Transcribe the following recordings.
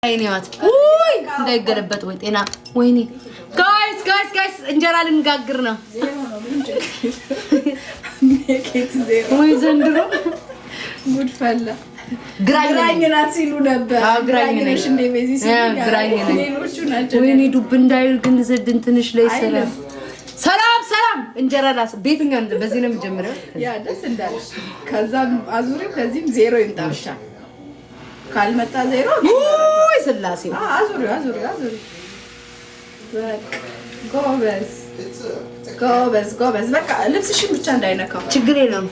አይኔዋት ውይ እንዳይገለበጥ ወይ ጤና ወይኔ ጋይስ እንጀራ ልንጋግር ነው ወይ ዘንድሮ ጉድ ፈላ ግራኝ ናት ሲሉ ነበር ግራኝ ነሽ እንደ ቤዚ ሲሉ ግራኝ ነሽ ሌሎቹ ናቸው ወይኔ ዱብ እንዳይል ግን ዘድን ትንሽ ላይ ሰላም እንጀራ ላስ ቤትኛው በዚህ ነው የሚጀምረው ያ ደስ እንዳለሽ ከዛ አዙሪው ከዚህም ዜሮ ይምጣልሻ ካልመጣ ዜሮ ወይ ስላሴ አዙሪው ጎበዝ በቃ ልብስሽን ብቻ እንዳይነካው ችግር የለም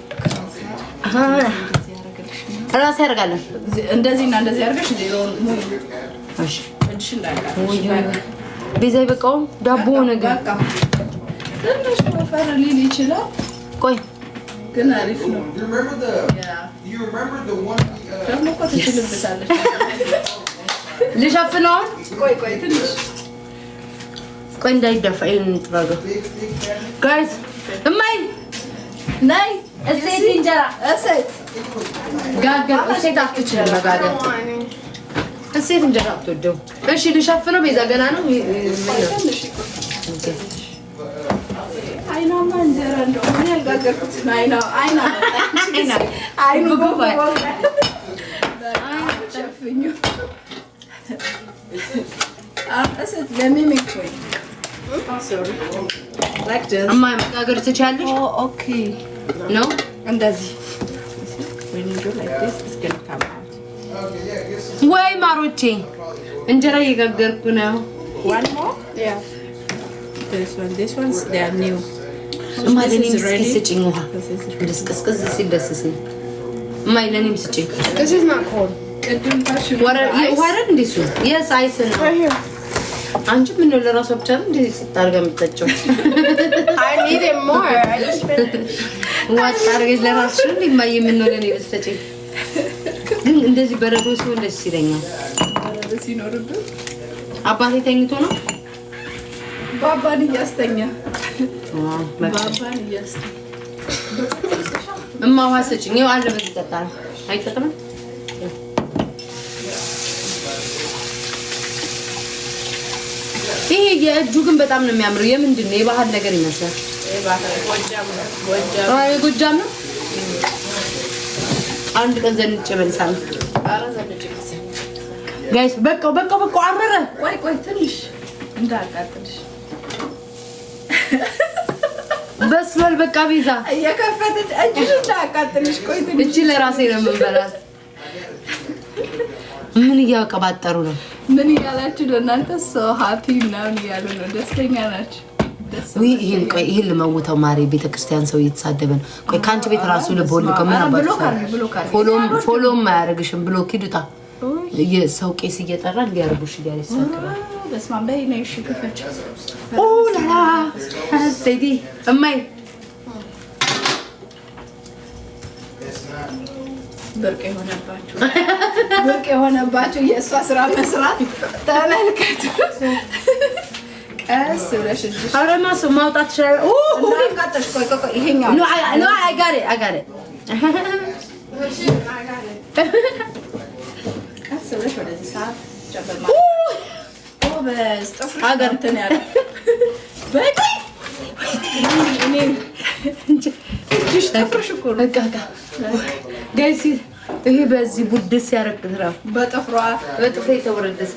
ራስ ያርጋለን እንደዚህና እንደዚህ አርገሽ ዜሮውን ሙሉ እሺ እድሽ እንዳይቃል ቤዛይ በቃው ዳቦ ነገር በቃ ትንሽ ወፈር ሊል ይችላል ቆይ ግን አሪፍ ነው you remember the one ደግሞ እኮ ትችልብታለች ልሸፍነው ቆይ ትንሽ ቆይ እንዳይደፋ እንጥራዶ ጋይስ እማይ ናይ እሴት እንጀራ እሴት ጋገር እሴት አትችልም መጋገር እሴት እንጀራ አትወደው እሺ ልሸፍነው ቤዛ ገና ነው አይናማ እንጀራ እንደው ምን ያልጋገርኩት አይኑ ጎባይ ሸፍኙ እሴት ለሚሚክ ወይ sorry like this እማይ መጋገር ትችያለሽ ኦኬ ነው እንደዚህ when you do like this it's going to come out ወይ ማሮቼ እንጀራ እየጋገርኩ ነው one more yeah this ones they are new ማለኔም ስጭኝ ውሃ ድስቅስቅስ ሲደስስ ማይለኔም ስጭኝ this is not cold ቅድም ታሽ ወረድ እንደሱ yes አይስ ነው አንቺ ምን ነው ለራሷ ብቻ እንደ ሲታርጋ የምትጠጪው I need it more I just ዋት አርገሽ ለራስሽ እንደ ማይ ምን ነው ለኔ ብትሰጪኝ ግን እንደዚህ በረዶ ሲሆን ደስ ይለኛል በረዶ ሲኖርብህ አባቴ ተኝቶ ነው ባባን እያስተኛ ባባን እያስተኛ እማ ውሃ ስጭኝ ይኸው አለ በዚህ ጠጣ ነው አይጠቅምም ይሄ የእጁ ግን በጣም ነው የሚያምረው የምንድን ነው የባህል ነገር ይመስላል ጎጃም ነው አንድ ቀን ዘንጬ መልሳለሁ ጋይስ በቃ አመረ ቆይ ትንሽ እንዳቃጥልሽ በስሏል በቃ ቤዛ እየከፈተች እጅሽ እንዳቃጥልሽ ቆይ ትንሽ እቺ ለራሴ ነው የምንበላት ምን እያቀባጠሩ ነው ምን እያላችሁ ነው እናንተ so happy ምናምን እያሉ ነው ደስተኛ ናችሁ ወይ ይሄን ለማውታው ማሪ ቤተክርስቲያን ሰው እየተሳደበ ነው ቆይ ካንቺ ቤት ራሱ ለቦል ከመና ፎሎም ማያረግሽም ብሎ ኪዱታ የሰው ቄስ እየጠራ እንዲያርጉሽ ይያይሳከራል በስማም በይ ነይ እሺ ከፈች ላላ ሰይዲ እማይ ብርቅ የሆነባችሁ የእሷ ስራ መስራት ተመልከቱ ቀስ ብለሽ አረማስ ማውጣት ይችላል እንዳቃጥልሽ ቆይ ይሄኛው no I got it ቀስ ብለሽ ወደዚህ ሰዓት ጨበማ በስጥፍ አገር እንትን ያለ በቃ እኔ እጅሽ ተፍርሽ እኮ ነው በቃ ጋይስ ይሄ በዚህ ቡድስ ያረክትራ በጥፍሯ በጥፍሬ ተወረደሰ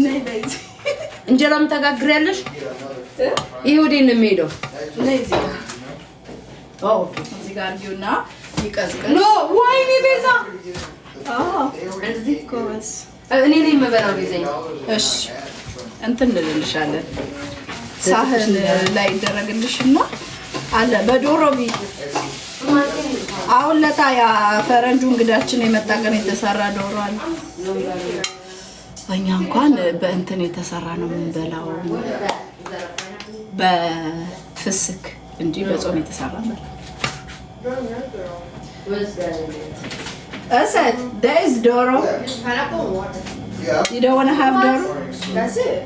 ነይ በይ እንጀራም ተጋግሪያለሽ ይሄ ወዴት ነው የሚሄደው ነይ እዚህ ኦኬ እዚህ ጋር ጊውና ይቀዝቀዝ ኖ ወይኔ ቤዛ እዚህ ኮስ እኔ ነኝ የምበላው ቤዛኝ እሺ እንትን እንልልሻለን ሳህን ላይ ይደረግልሽና አለ በዶሮ ቢ አሁን ለታ ያ ፈረንጁ እንግዳችን የመጣ ቀን የተሰራ ዶሮ አለ እኛ እንኳን በእንትን የተሰራ ነው የምንበላው በፍስክ እንጂ በጾም የተሰራ ነው እሰት ዳይዝ ዶሮ you don't want to have doro that's it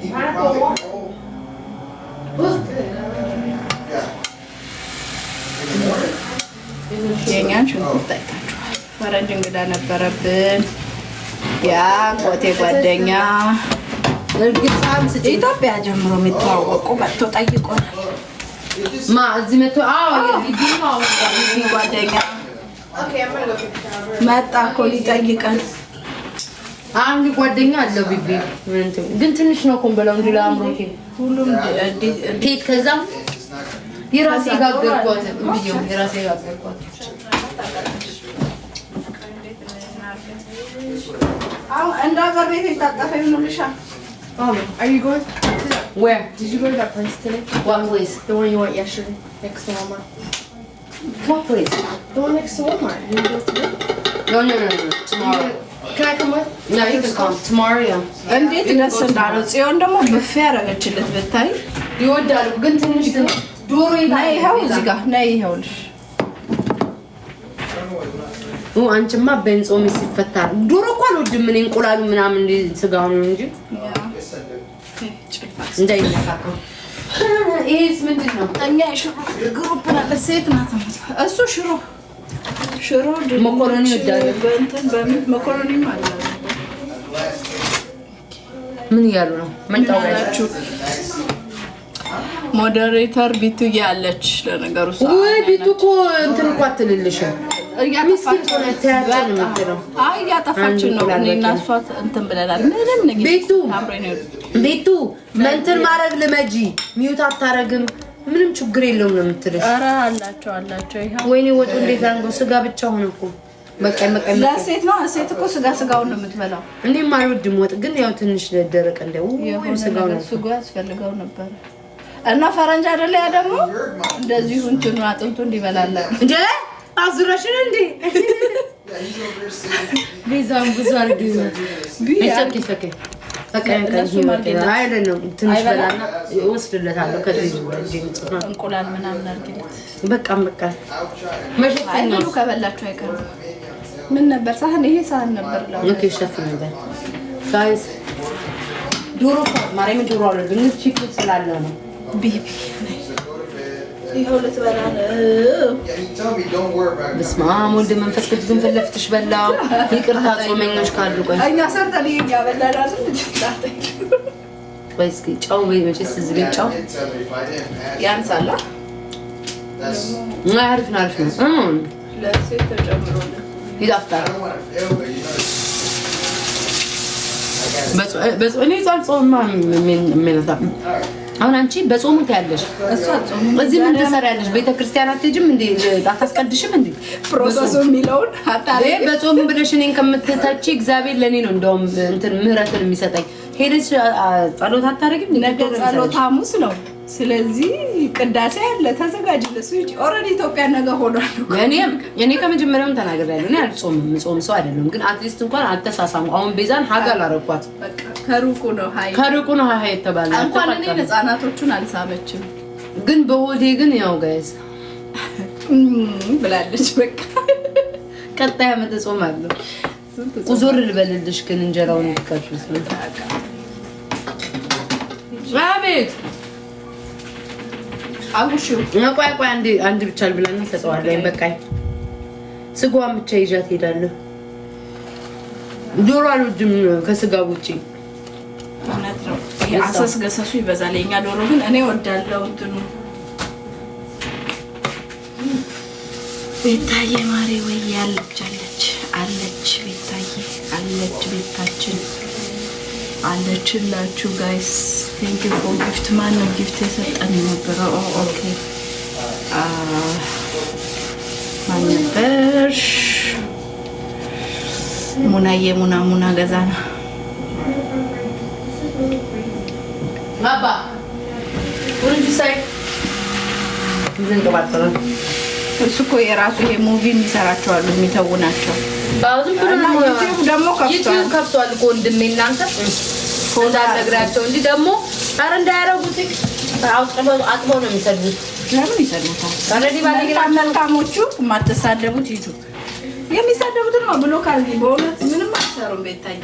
የኛን ሽንኩርት አይታችኋል ፈረንጅ እንግዳ ነበረብን ያ ጎቴ ጓደኛ ኢትዮጵያ ጀምሮ የሚተዋወቁ መጥቶ ጠይቆናል። ማ እዚህ መጥቶ ጓደኛ መጣ እኮ ሊጠይቀን። አንድ ጓደኛ አለው ቢቢ ግን ትንሽ ነው እኮ በለው እንጂ ለአምሮቴ ሁሉም ኬክ ከዛ የራሴ ጋገርኳት ቪዲዮ የራሴ ጋገርኳት። አሁን እንዳገር ቤት የታጠፈ ይሆንልሻል። Are you going? Where? Did you go to that place today? What place? The one you went yesterday, next to Walmart. What place? The one next to Walmart. You go today? No. Tomorrow. Can I come with? No, you can come. Tomorrow, yeah. እንዴት ደስ እንዳለው ጽዮን ደግሞ ብፌ ያደረገችለት ብታይ ይወዳሉ ግን ትንሽ ዶሮ ይኸው እዚህ ጋር ነይ ይኸውልሽ። አንቺማ በእንጾም ሲፈታ ዶሮ እኮ አልወድም እኔ እንቁላሉ ምናምን ስጋው ነው እንጂ እንዳይነካከው። ይሄስ ምንድን ነው? እኛ ሽሮ ግሩፕ ናት ሴት ናት። እሱ ሽሮ መኮረኒ ይወዳል። በእንትን በምን መኮረኒ ማለት ነው። ምን እያሉ ነው? መንጣው ያላችሁ ሞዴሬተር ቢቱ ያለች ለነገሩ ወይ ቢቱ እኮ እንትን እኮ አትልልሽም። እያጠፋችን ነው። እኔና እሷ እንትን ብለናል። ምንም ነገር ቤቱ መንትን ማድረግ ልመጂ ሚውት አታረግም። ምንም ችግር የለውም ነው የምትልሽ። ኧረ አላቸው ይሄው። ወይኔ ወጡ እንዴት አድርገው ስጋ ብቻ ሆነ እኮ በቃ ለሴት ነው። ሴት እኮ ስጋውን ነው የምትበላው። እኔም አልወድም ወጥ ግን ያው ትንሽ ደረቅ እንደው ስጋው ነው ስጋ ያስፈልገው ነበር እና ፈረንጅ አይደለ ያ ደግሞ እንደዚሁ እንትኑ አጥንቱ እንዲበላላ እንዴ አዙራሽን እንዴ ቢዛም ብዙ አርጊ ነው ይሰከከ አይደለም ትንሽ በላና ይወስድለታል ከዚህ እንቁላል ምናምን አርጊለት በቃ መሸፈኛ ከበላችሁ አይቀርም። ምን ነበር ሳህን? ይሄ ሳህን ነበር ላ ኦኬ ሸፍ ነበር ጋይስ ዶሮ ማርያም ዶሮ አለ ግን ቺክን ስላለ ነው ቢቢ ይሄው ለተበላ ነው። በስመ አብ ወልድ መንፈስ ቅዱስን ፈለፍትሽ በላው። ይቅርታ ጾመኞች ካሉ ቆይ እኛ ሰርተን ያበላላል ቆይ እስኪ ጫው ወይ መቼስ እዚህ ቤት ጫው ያንሳላ አሪፍ ነው ለሴት ተጨምሮልህ ይጣፍጣል። በጾም ጾም አሁን አንቺ በጾሙ ታያለሽ። እዚህ ምን ትሰሪያለሽ? ቤተክርስቲያን አትሄጂም እንዴ? አታስቀድሽም እንዴ? ፕሮሰሱ የሚለውን አታሪ በጾሙ ብለሽ እኔን ከምትታቺ እግዚአብሔር ለኔ ነው እንደውም እንትን ምህረትን የሚሰጠኝ። ሄደሽ ጸሎት አታረጊም? ነገ ጸሎት ሐሙስ ነው። ስለዚህ ቅዳሴ ያለ ተዘጋጅ። ለሱ ኦሬዲ ኢትዮጵያ ነገ ሆኗል። እኔ ከመጀመሪያውም ተናግሬያለሁ። እኔ አልጾምም፣ ጾም ሰው አይደለም። ግን አትሊስት እንኳን አልተሳሳሙ። አሁን ቤዛን ሀጋል አረኳት። በቃ ከሩቁ ነው ሃይ ተባለ። እንኳን እኔ ህፃናቶቹን አልሳመችም። ግን በሆዴ ግን ያው ጋይስ ብላለች። በቃ ቀጣይ አመት ጾማለሁ። ቁዞር ልበልልሽ ግን እንጀራውን ይከፍልስ ነው። አቤት አጉሽው ቆይ አንድ ብቻ ልብላና ሰጠዋለሁ። በቃኝ ስጋዋን ብቻ ይዣት ሄዳለሁ። ዶሮ አልወድም ከስጋ ውጪ። እውነት ነው። አሰስ ገሰሱ ይበዛል። የኛ ዶሮ ግን እኔ ወዳለው እንትኑ ቤታዬ ማሬ ወይ አለች ቤታዬ አለች ቤታችን አለችላችሁ ጋይስ። ቴንክ ዩ ፎር ጊፍት። ማን ነው ጊፍት የሰጠን የነበረው? ኦኬ ማን ነበር? ሙና ገዛና ባባ ወንጂ ሳይ ዘንቀባጠረ እሱ እኮ የራሱ ይሄ ሙቪ የሚሰራቸው የሚተውናቸው ደግሞ ከፍቷል እኮ ወንድሜ። እናንተ እንዳትነግራቸው እንጂ ደግሞ ኧረ እንዳያረጉት አጥበው ነው የሚሰዱት። ለምን ይሰዱታል? መልካሞቹ የማትሳደቡት ይዙ የሚሳደቡትን ነው ብሎ ካልኩ በእውነት ምንም አትሰሩም። ቤታዬ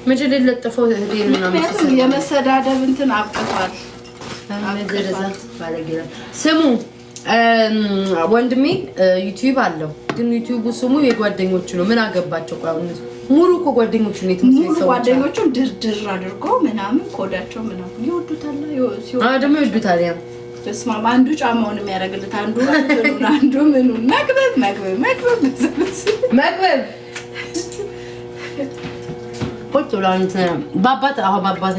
መቼ ለጥፈው እህቴን ምናምን የመሰዳደብ እንትን አብቅቷል። ስሙ ወንድሜ ዩቲዩብ አለው ግን ዩቲዩቡ ስሙ የጓደኞቹ ነው። ምን አገባቸው? ሙሉ እኮ ጓደኞቹ ነው ሙሉ ጓደኞቹን ድርድር አድርጎ ምናምን ኮዳቸው ምናምን ይወዱታል። ደግሞ ይወዱታል። ያ በስመ አብ አንዱ ጫማውን የሚያደርግለት አንዱ ምኑን መግበብ ቁጭ ብላ ባባት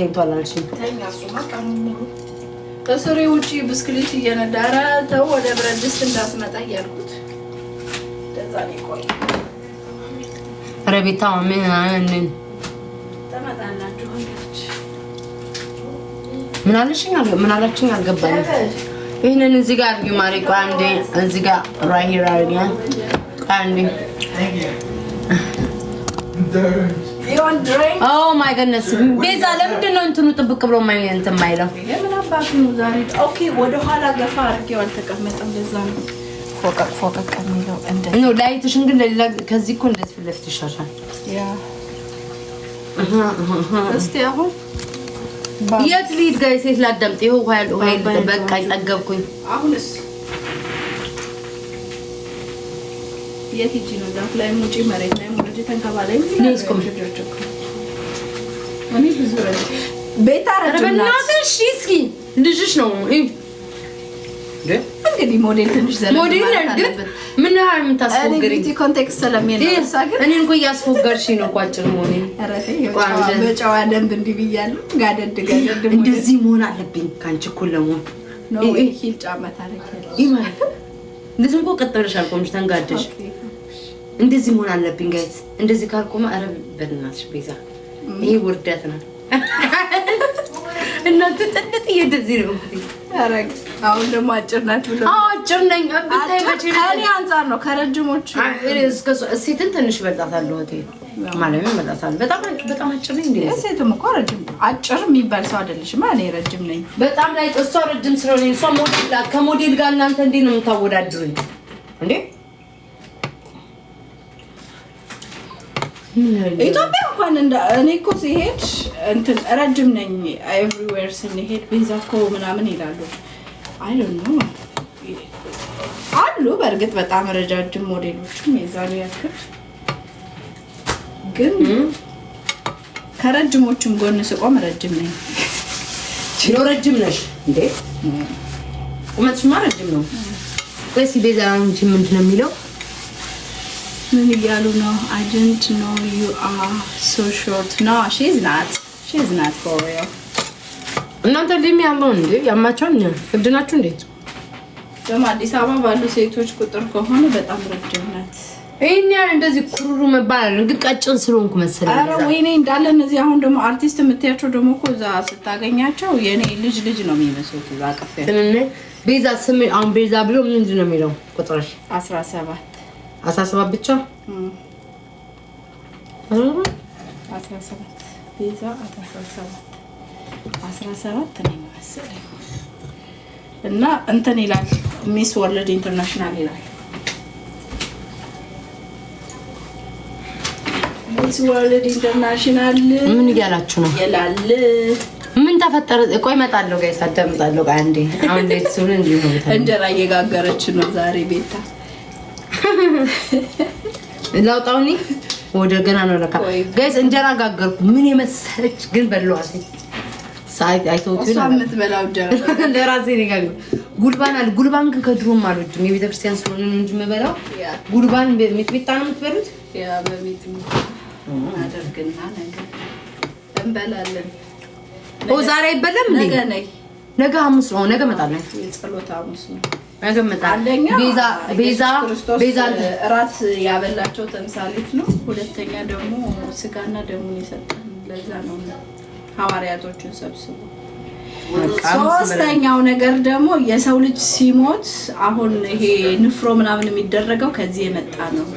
እንቷል አልሽኝ። ተኛ እሱማ ቀኑን ሙሉ ከስሬ ውጪ ብስክሌት እየነዳረ ተው ወደ ብረት ድስት እንዳስመጣ እያልኩት እንደዛ ነው ቆይ ረቤታ ምን ተመጣላችሁ ምን አለችኝ አልገባኝም። ይሄንን እዚህ ጋር አድርጊ ማሪ ቆይ አንዴ እዚህ ጋር right here አድርጊ አንዴ Oh my goodness ቤዛ ለምንድን ነው እንትኑ ጥብቅ ብሎ እንትን የማይለው? የምን አባቱ ነው ዛሬ? ኦኬ ወደ ኋላ ገፋ አድርጌው አልተቀመጠም። ለዛ ነው ፎቀቅ የሚለው እንደ ነው ላይትሽን ግን ለሌላ ከዚህ እኮ እንደዚህ ፊት ለፊት ይሻሻል። ያ እስቲ አሁን የት ልሂድ ጋይስ? የት ላዳምጥ? ይኸው ኃይል በቃ ጠገብኩኝ። አሁንስ የት ሂጂ ነው? ዛፍ ላይ ሙጪ መሬት ላይ ሙጪ ተንከባለይ ነስኩም እኔ ብዙ ረጅ ቤት አረጅናት እስኪ ልጅሽ ነው እንግዲህ ሞዴል ትንሽ ሞዴል ግን ምን ያህል የምታስፎግሪ እኔ ኮንቴክስት ስለሚያነሳ ግን እኔን እኮ እያስፎገርሽኝ ነው ቋጭር ሞዴል አረቴ በጨዋ ደንብ እንዲህ ብያለሁ። ጋደድ እንደዚህ መሆን አለብኝ ካንቺ እኮ ለሞን ነው ሂል ጫማ ታረጋለሽ ይማል እንደዚህ እኮ ቀጠረሽ አልቆምሽ ተንጋደሽ እንደዚህ መሆን አለብኝ ጋይስ። እንደዚህ ካልቆመ አረብ በእናትሽ ቤዛ ይሄ ውርደት ነው። እናንተ ጥንት እንደዚህ ነው አረግ አሁን ደግሞ አጭር ናት ብሎ አጭር ነኝ ብታይ መቼ ከኔ አንፃር ነው ከረጅሞች ሴትን ትንሽ በልጣታለሁ ሆቴል ማለት ነው በልጣታለሁ። በጣም አጭር ነኝ እንዴ? ሴትም እኮ ረጅም አጭር የሚባል ሰው አይደለሽም። እኔ ረጅም ነኝ በጣም ላይ እሷ ረጅም ስለሆነ እሷ ሞዴል ከሞዴል ጋር እናንተ እንዴ ነው የምታወዳድሩኝ እንዴ? ኢትዮጵያ እንኳን እኔ እኮ ሲሄድ እንትን ረጅም ነኝ ኤቭሪዌር ስንሄድ ቤዛ እኮ ምናምን ይላሉ። አይ ዶንት ኖ አሉ በእርግጥ በጣም ረጃጅም ሞዴሎችም የዛሬ ያክል ግን ከረጅሞችም ጎን ስቆም ረጅም ነኝ። ነው ረጅም ነሽ እንዴ? ቁመትሽማ ረጅም ነው ወይስ ቤዛ አንቺ ምንድን ነው የሚለው? ምን እያሉ ነው? I didn't know you are so short. No, she's not for real. እናንተ ለምን ያለው እንዴ? ያማቻው ነው እብድናችሁ እንዴ? ደግሞ አዲስ አበባ ባሉ ሴቶች ቁጥር ከሆነ በጣም ረጅም ናት። ይሄን ያህል እንደዚህ ኩሩሩ መባል ግን ቀጭን ስለሆንኩ መሰለኝ። አረ ወይኔ እንዳለ እነዚህ አሁን ደግሞ አርቲስት የምትያቸው ደግሞ እኮ እዛ ስታገኛቸው የኔ ልጅ ነው የሚመስሉት። እዛ ቀፈ ቤዛ ስም አሁን ቤዛ ብሎ ምንድን ነው የሚለው ቁጥርሽ? 17 ብቻ 17 ቤዛ 17 ነኝ መሰለኝ። እና እንትን ይላል ሚስ ወርልድ ኢንተርናሽናል ይላል። ሚስ ወርልድ ኢንተርናሽናል ምን እያላችሁ ነው? ይላል። ምን ተፈጠረ? ቆይ እመጣለሁ ጋይስ አዳምጣለሁ። ቆይ አንዴ አሁን እንዴት ሲሆን እንዴ ነው? እንጀራ እየጋገረች ነው ዛሬ ቤታ። ላውጣውኒ ወደ ገና ነው ለካ ጋይስ እንጀራ ጋገርኩ። ምን የመሰለች ግን በለዋት ሳይት አይቶት ነው የምትበላው እንጀራ ለራሴ ነው ጋር ጉልባን ግን ከድሮም አልወድም። የቤተክርስቲያን ስለሆነ ነው እንጂ የምበላው ጉልባን ሚጥሚጣ ነው የምትበሉት? ያ በሚጥሚጣ አደርግና ነገር እንበላለን። ዛሬ አይበለም እንዴ? ነገ ሐሙስ ነው። ነገ እመጣለሁ። የጸሎት ሐሙስ ነው። ነገ እመጣለሁ። ቤዛ እራት ያበላቸው ተምሳሌት ነው። ሁለተኛ ደግሞ ስጋና ደሙን ይሰጣል። ለዛ ነው ሐዋርያቶቹን ሰብስቦ። ሶስተኛው ነገር ደግሞ የሰው ልጅ ሲሞት አሁን ይሄ ንፍሮ ምናምን የሚደረገው ከዚህ የመጣ ነው።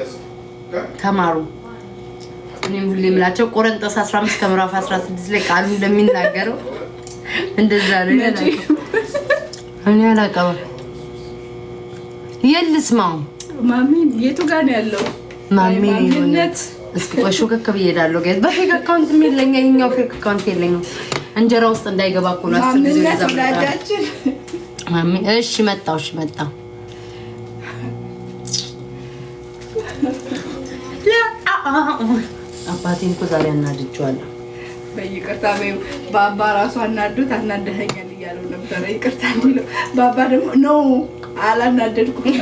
ተማሩ። እኔም ሁሌ የምላቸው ቆሮንቶስ 15 ከምዕራፍ 16 ላይ ቃሉ እንደሚናገረው እንደዛ ነው። እኔ አላውቅም። የልስማው ማሚ የቱ ጋር ነው ያለው? ማሚ ነው። እስኪ ቆሾ ከከብ ይሄዳለሁ። ጋር በፌክ አካውንት የሚለኝ የኛው ፌክ አካውንት የለኝም። እንጀራ ውስጥ እንዳይገባ እኮ ነው 10 ጊዜ ያዛምጣል። ማሚ እሺ መጣው አባቴን እኮ ዛሬ አናድጄዋለሁ። በይቅርታ በይው። ባባ ራሱ አናዱት አናደኸኛል እያለው ነበረ ይቅርታ እንዲለው። ባባ ደግሞ ኖ አላናደድኩም።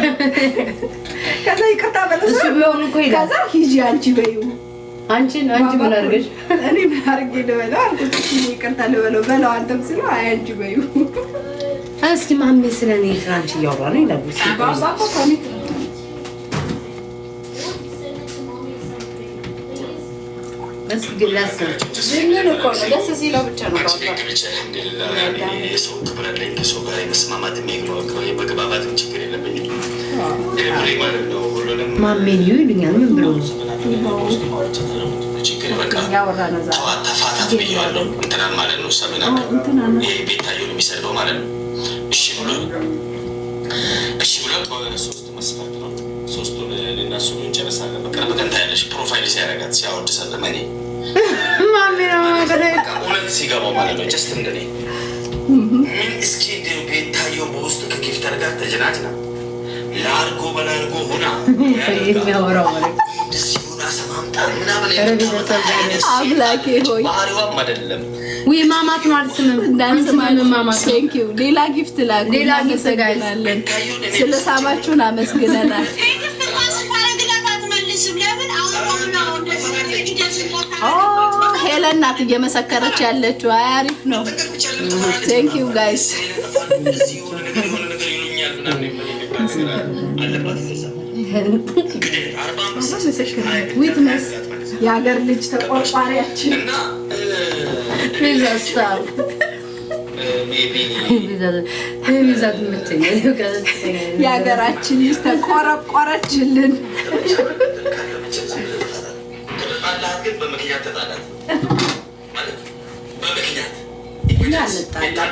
ከዛ ይቅርታ በለሰ እሱ ቢሆን እኮ ይላል። ከዛ ሂጂ አንቺ በይው። አንቺ ምን አድርገሽ? እኔ ምን አድርጌ ልበለው አልኩት። ይቅርታ ልበለው በለው አንተም ስለው አይ አንቺ በይው። እስኪ ማሜ ስለኔ ፍራንች እያወራ ነው ይላል። ባባ እኮ ኮሚክ ነው። እስኪ ግላስ ምን እኮ ነው ደስ ሲለው ብቻ ነው ባባ። የሰው ክብር አለኝ። ከሰው ጋር የመስማማት የመግባባትም ችግር የለብኝም። ማለት ነው። ሁሉንም ማሜ ይሉኛል። ምን ብሎ ነው ችግር በቃ ተፋታት ብያለሁ። እንትናን ማለት ነው ሰምና ይሄ ቤታየውን የሚሰድበው ማለት ነው። እሺ ብሎ ሶስት መስፈርት ነው። ሶስቱን ልናሱ እንጨርሳለን። በቅርብ ቀን ታያለሽ። ፕሮፋይል ሲያረጋት ሲያወድ ሰለመኔ ማሜ ነው እውነት ሲገባው ማለት ነው። ጀስት እንደኔ ምን እስኪ ቤታየው በውስጥ ከጊፍተር ጋር ተጀናጅና ላርጎ በላርጎ ሆና የሚያወራው ማለት አምላኬ ሆይ ባህሪዋም አይደለም ወይ ማማት ማለት ነው። ማማት ሌላ ጊፍት ላኩ። ሌላ ጊፍት ጋይላለን። ስለ ሳባችሁን አመስግነናል። ሄለን ናት እየመሰከረች ያለችው። አሪፍ ነው። ቴንክ ዩ ጋይስ። ዊትነስ የሀገር ልጅ ተቆርቋሪያችን የሀገራችን ልጅ ተቆረቆረችልን።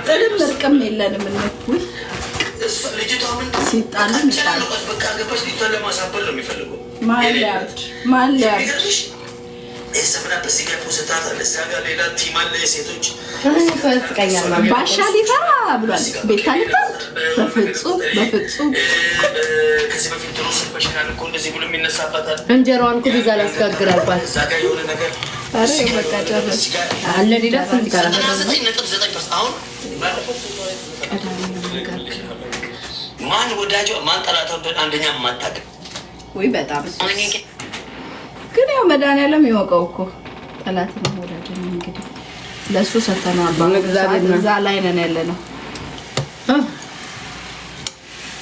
ጥልም እርቅም የለንም። ሲጣልም ይጣል። ማን ሊያርድ ባሻ ሊፈራ ብሏል። ቤታ ሊፈርድ በፍጹም እንጀራዋን እኮ ቤዛ ላስጋግር አልኳት። በቃ ጨረስ አለ ሌላ ስንት ይቀራል? ማን ወዳጇ ማን ጠላቷ አንደኛ ማታውቅ ወይ በጣም ግን ያው መድኃኒዓለም ይወቀው እኮ ጠላት ነው ወዳጅ ነው። እንግዲህ ለሱ ሰተና እዛ ላይ ነን ያለ ነው።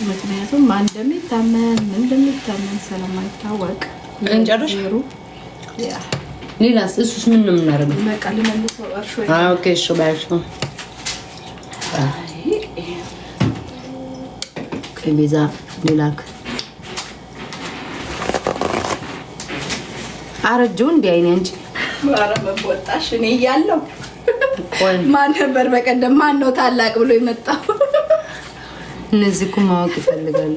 ምክንያቱም ማን እንደሚታመን ምን እንደሚታመን ስለማይታወቅ እንጨርሽ። ሌላስ እሱስ ምን ነው የምናደርገው? በቃ ልመልሰው እርሾ። ኦኬ እሺ ባይሽ ቤዛ ሌላክ አረጀው እንዴ አይኔ አንቺ ማራ መቦጣሽ እኔ እያለሁ ማን ነበር በቀደም ማን ነው ታላቅ ብሎ የመጣው? እነዚህ እኮ ማወቅ ይፈልጋሉ።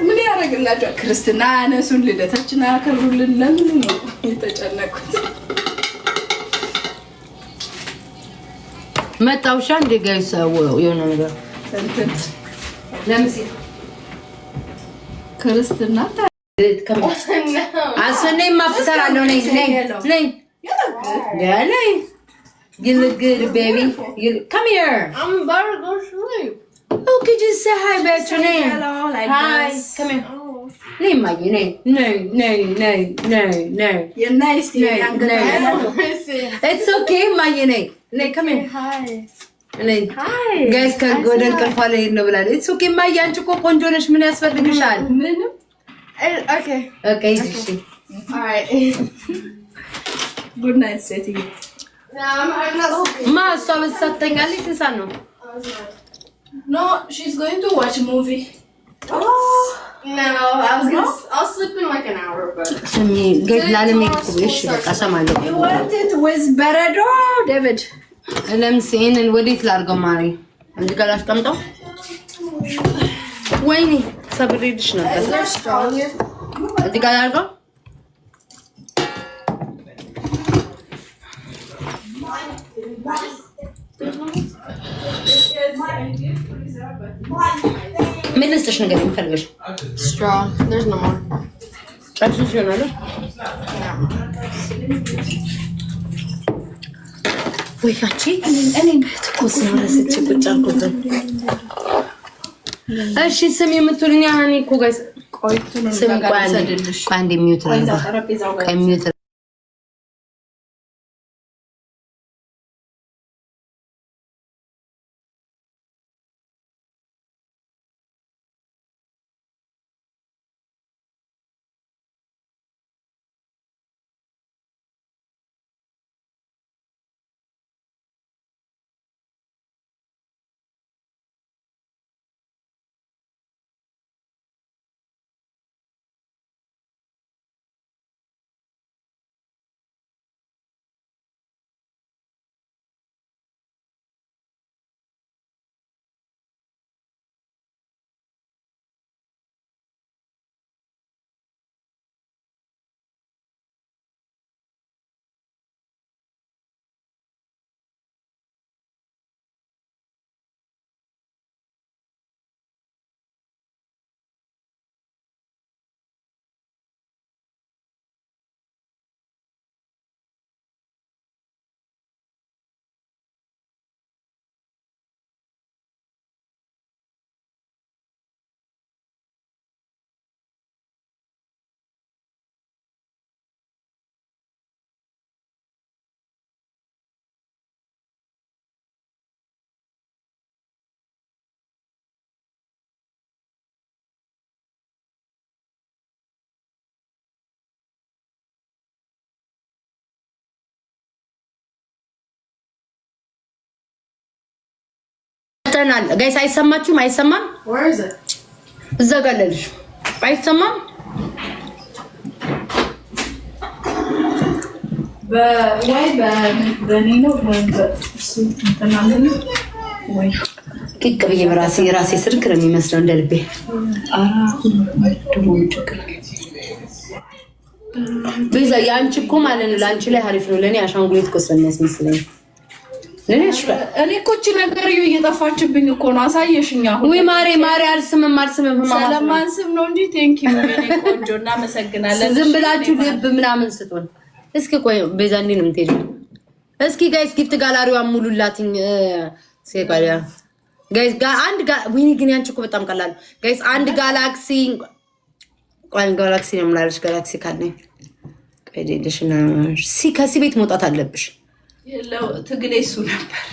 ምን ያደርግላቸው? ክርስትና አነሱን ልደታችን አከብሩልን። ለምን ነው የተጨነቁት? መጣውሻ እንደ ጋይስ የሆነ ነገር እንትን ለምሲ ክርስትና አሰነኝ ማፍሰራለሁ ነኝ good baby come here. I'm about to go to sleep. Oh, could you say hi back to me? Hello, like hi this. come here. Oh. Name my name. No. You're nice to It's okay my name. Nay come here. Hi. Hi. Guys can go and ከፋለ ነው ብላል። It's okay my አንቺ እኮ ቆንጆ ነሽ። ምን ያስፈልግሻል? ምንም Okay. Okay እሺ Alright. good night ሴትዬ። No, I'm not sleeping. ማ እሷ በሳተኛለች እንሳን ነው No, she's going to watch a movie. No, I'll sleep in like an hour, but. ስሚ ገድላለ እሺ በቃ ሰማለሁ። You want it with በረዶ ዴቪድ? ለምሲን ወዴት ላድርገው ማሪ? እንዴ ጋር አስቀምጠው። ወይኔ ሰብሬልሽ ነበር። Is there straw here? እንዴ ጋር አድርገው። ምን ልስጥሽ ነገር የምፈልገሽ? Straw. There's no more. ጨርሽሽ ይሆናል። ወይ አንቺ እኔ ትኩስ ነው ረስቼ ቁጭ አልኩት። እሺ ስም የምትሉኝ ያኔ እኮ ጋይስ ቆይቱን ነው ጋር አንዴ ሚውት ነው ሚውት ጋይስ አይሰማችሁም? አይሰማም? where is it? እዛ ጋር ለልሽ አይሰማም? በኔ ነው ወይ ኪክ ብዬ ራሴ ስልክ ነው የሚመስለው እንደ ልቤ። ቤዛ ያንቺ እኮ ማለት ነው ለአንቺ ላይ አሪፍ ነው፣ ለኔ አሻንጉሊት እኮ ስለሚያስመስለኝ እኔ እኮ እቺ ነገር እየጠፋችብኝ እኮ ነው። አሳየሽኝ አሁን ወይ ማሬ አልስምም ሰለማን ስም ነው እንጂ ቴንክ ዩ የኔ ቆንጆ እናመሰግናለን። ዝም ብላችሁ ልብ ምናምን ስጡን። እስኪ ቆይ ቤዛ እንዴት ነው የምትሄጂው? እስኪ ጋይስ ጊፍት ጋላሪዋን ሙሉላትኝ። ሲቃሪያ ጋይስ አንድ ወይኔ ግን ያንቺ እኮ በጣም ቀላል ጋይስ። አንድ ጋላክሲ ነው የምላልሽ። ጋላክሲ ካለኝ ቆይ ዴልሽና ከዚህ ቤት መውጣት አለብሽ። ትግሌ እሱ ነበር።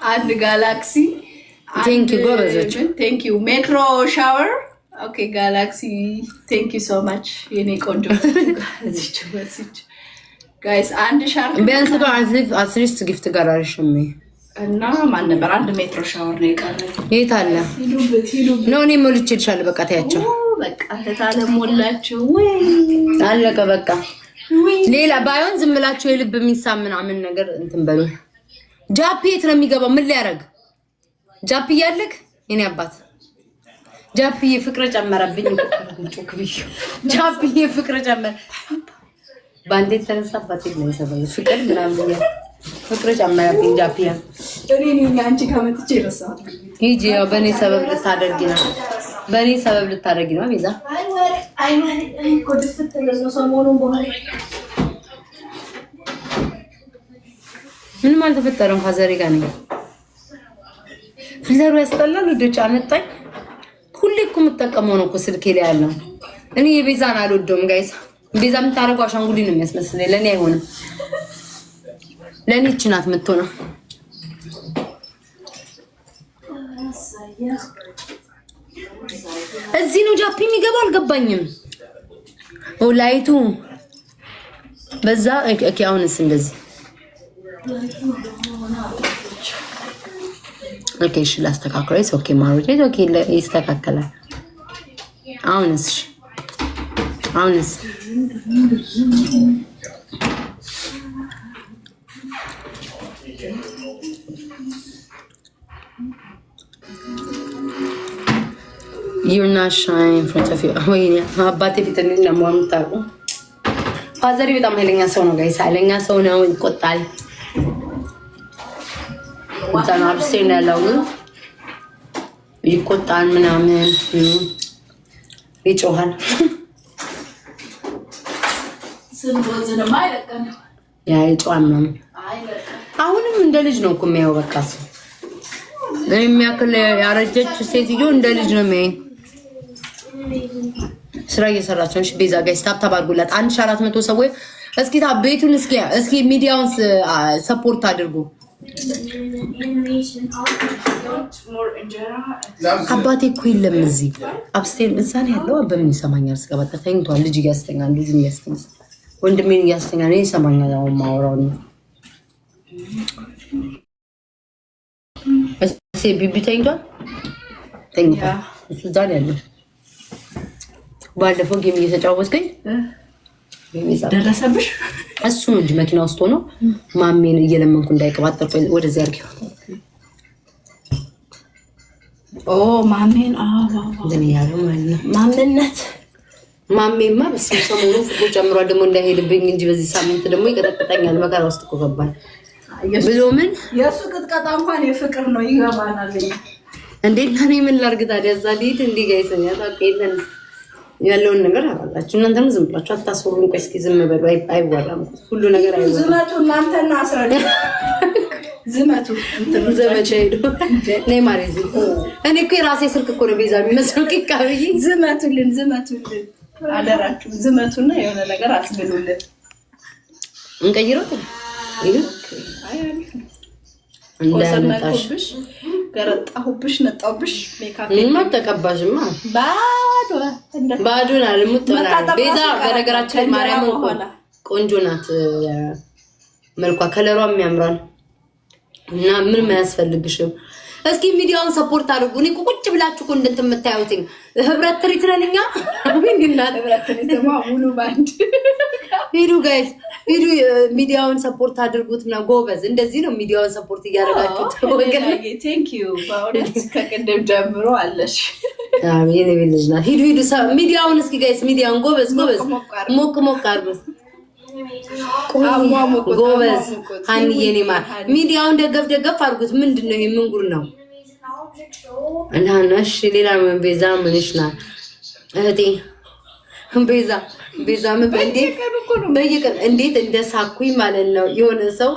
አንድ ጋላክሲ ቴንክ ዩ ጎበዞች። ቴንክ ዩ ሜትሮ ሻወር ኦኬ ጋላክሲ ቴንክ ዩ ሶ ማች የኔ ቆንጆ ጋይስ። አንድ ሻርክ ቢያንስ አትሊስት ጊፍት ጋራሽም እና ማን ነበር? አንድ ሜትሮ ሻወር ነው የቀረኝ። የት አለ ነው? እኔ ሞልቼልሻለሁ። በቃ ታያቸው በቃ ተታለ ሞላችሁ ወይ አለቀ በቃ። ሌላ ባይሆን ዝም ብላችሁ የልብ የሚሳም ምናምን ነገር እንትን በሉ። ጃፒ የት ነው የሚገባው? ምን ሊያደርግ ጃፒ ያለክ የኔ አባት ጃፒ ፍቅር ጨመረብኝ። ጃፒ ፍቅር ጨመረ ባንዴ ተነሳባት ነው ሰበብ ፍቅር ምናምን ፍቅር ጨመረብኝ። ጃፒ እኔ አንቺ ከመጥቼ ረሳት ሂጂ። ያው በኔ ሰበብ ልታደርጊ ነው፣ በኔ ሰበብ ልታደርጊ ነው ቤዛ። ምንም አልተፈጠረም። ፋዘሬ ጋር ነኝ። ፊልተሩ ያስጠላል። ልጆች አመጣኝ። ሁሌ እኮ የምጠቀመው ነው እኮ ስልኬ ላይ ያለው። እኔ የቤዛን አልወደውም ጋይስ። ቤዛ የምታደርገው አሻንጉሊት ነው የሚያስመስለኝ። ለእኔ አይሆንም። ለእኔ ይህች ናት የምትሆነው። እዚህ ነው ጃፒ የሚገባው። አልገባኝም። ላይቱ በዛ ኦኬ። አሁንስ እንደዚህ ኦኬ። እሺ ላስተካክለው። ኦኬ ማሩት ኦኬ ይስተካከላል። አሁንስ you're not shy in front of you. ወይኔ አባቴ ፊት እንደምን ታውቁ። ፋዘሪ በጣም ኃይለኛ ሰው ነው ጋይስ። ኃይለኛ ሰው ነው። ይቆጣል። ወጣናል ሲን ያለው ይቆጣል ምናምን ይጮሃል። ስንወዝንም አይለቀም ያ የጨዋን ነው አሁንም እንደ ልጅ ነው እኮ የሚያየው በቃ የሚያክል ያረጀች ሴትዮ እንደ ልጅ ነው የሚያየው ስራ እየሰራች ነው ቤዛ ጋይስ ታብታብ አድርጉላት 1400 ሰዎች እስኪ ቤቱን እስኪ ሚዲያውን ሰፖርት አድርጉ አባቴ እኮ የለም እዚህ አብስቴር እንሳን ያለው በምን ይሰማኛል ስገባታ ተኝቷል ልጅ ያስተኛል ልጁን ያስተኛል ወንድሜን ያስተኛል ነው ይሰማኛል አሁን ማውራው ነው እሺ ቢቢ ተኝቷል እሱ ዛሬ ያለው ባለፈው ጌም እየተጫወትከኝ ደረሰብሽ እሱ ነው እንጂ መኪና ውስጥ ሆኖ ማሜን እየለመንኩ እንዳይቀባጠር ወደዚህ አርጊው ማሜን እንደኔ ያለው ማለት ማመነት ማሜማ በሰሞኑ ፍቅሩ ጨምሯል ደግሞ እንዳይሄድብኝ እንጂ በዚህ ሳምንት ደግሞ ይቀጠቅጠኛል መከራ ውስጥ እኮ ገባል ብሎ ምን የሱ ቅጥቀጣ እንኳን የፍቅር ነው ይገባናል እንዴ ለኔ ምን ላርግ ታዲያ ዛዲት እንዴ ጋይሰኛ ታውቂልን ያለውን ነገር አላላችሁ እናንተም ዝም ብላችሁ አታስወሩን ቆይ እስኪ ዝም በሉ አይወራም ሁሉ ነገር አይወራም ዝመቱ እናንተና አስረዱ ዝመቱ ዘመቻ ሄዶ ነይ ማሪዚ እኔ እኮ የራሴ ስልክ እኮ ነው ቤዛ የሚመስለው ቂቃብይ ዝመቱልን አደራችሁ ዝመቱና የሆነ ነገር አስብሉልን እንቀይረው ይሄ እንደመጣሽ ገረጣሁብሽ ነጣሁብሽ ሜካፕ ተቀባሽማ ባዶና ለሙጥና ቤዛ በነገራችን ማርያም ቆንጆ ናት መልኳ ከለሯም ያምራል እና ምንም አያስፈልግሽም እስኪ ሚዲያውን ሰፖርት አድርጉ እኔ ቁጭ ብላችሁ እኮ እንደምታዩት ህብረት ትሪት ነንኛ ምንድነው ህብረት ትሪት ሙሉ ባንድ ሂዱ ጋይስ ሂዱ ሚዲያውን ሰፖርት አድርጉትና ጎበዝ እንደዚህ ነው ሚዲያውን ሰፖርት እያደረጋችሁት ወገን ቴንክ ዩ ባውነት ከቀደም ጀምሮ አለሽ አሜን ይብልጅና ሂዱ ሚዲያውን እስኪ ጋይስ ሚዲያውን ጎበዝ ሞቅ አድርጉት ጎበዝ አንየኔ ማ ሚዲያውን ደገፍ አድርጉት ምንድነው ይሄ ምን ጉር ነው እና ነሽ ሌላ ምን ቤዛ ምንሽና እህቴ ቤዛ ምን በየቀን እንዴት እንደሳኩኝ ማለት ነው የሆነ ሰው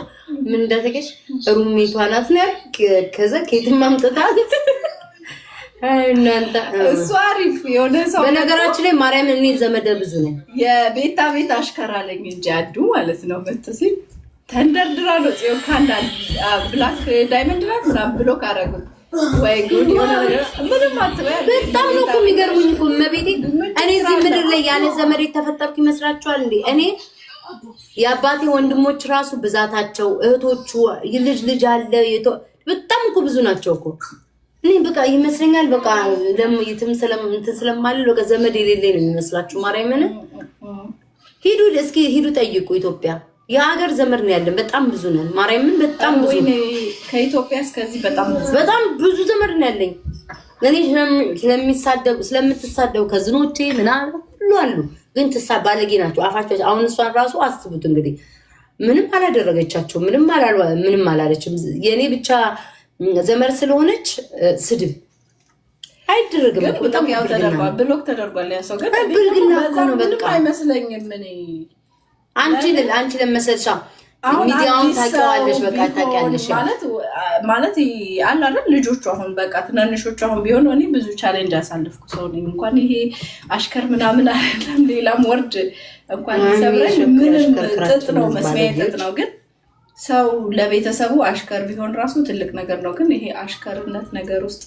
ምን እንደተከሽ ሩሜቷ ናት ነው ከዛ ከየትም አምጥታት እናንተ እሱ አሪፍ የሆነ ሰው በነገራችን ላይ ማርያም እኔ ዘመደ ብዙ ነኝ የቤታ ቤት አሽከራለኝ እንጂ አዱ ማለት ነው በተሲ ተንደርድራ ነው ጽዮን ካንዳ ብላክ ዳይመንድ ናት ምናምን ብሎ ካረጉት ወይ ጉድ የሆነ ነገር ምንም አትበይ በጣም ነው እኮ የሚገርሙኝ እኮ መቤቴ እኔ እዚህ ምድር ላይ ያለ ዘመድ ተፈጠርኩ ይመስላችኋል እንዴ እኔ የአባቴ ወንድሞች ራሱ ብዛታቸው እህቶቹ ልጅ አለ በጣም እኮ ብዙ ናቸው እኮ እኔ በቃ ይመስለኛል በቃ ለምይትም ስለማልል በቃ ዘመድ የሌለኝ ነው የሚመስላችሁ ማርያምን ሂዱ ጠይቁ ኢትዮጵያ የሀገር ዘመድ ነው ያለን በጣም ብዙ ነን ማርያምን በጣም ብዙ ከኢትዮጵያ እስከዚህ በጣም ብዙ ዘመድ ነው ያለኝ እኔ ስለምትሳደቡ ከዝኖቼ ምናምን ሁሉ አሉ ግን ባለጌ ናቸው አፋቸው አሁን እሷን ራሱ አስቡት እንግዲህ ምንም አላደረገቻቸው ምንም አላለችም የኔ ብቻ ዘመር ስለሆነች ስድብ አይደረግም በጣም ያው ተደርጓል ብሎክ ተደርጓል ያ ሰው ግን ብልግና ነው በቃ አይመስለኝም እኔ አንቺ ለመሰልሻ ሚዲያውን ታውቂዋለሽ በቃ ታውቂያለሽ ማለት አለ አይደል ልጆቹ አሁን በቃ ትናንሾቹ አሁን ቢሆን እኔ ብዙ ቻሌንጅ አሳልፍኩ ሰው ነኝ እንኳን ይሄ አሽከር ምናምን አይደለም ሌላም ወርድ እንኳን ሰብረሽ ምንም ጥጥ ነው መስሚያ ጥጥ ነው ግን ሰው ለቤተሰቡ አሽከር ቢሆን ራሱ ትልቅ ነገር ነው ግን ይሄ አሽከርነት ነገር ውስጥ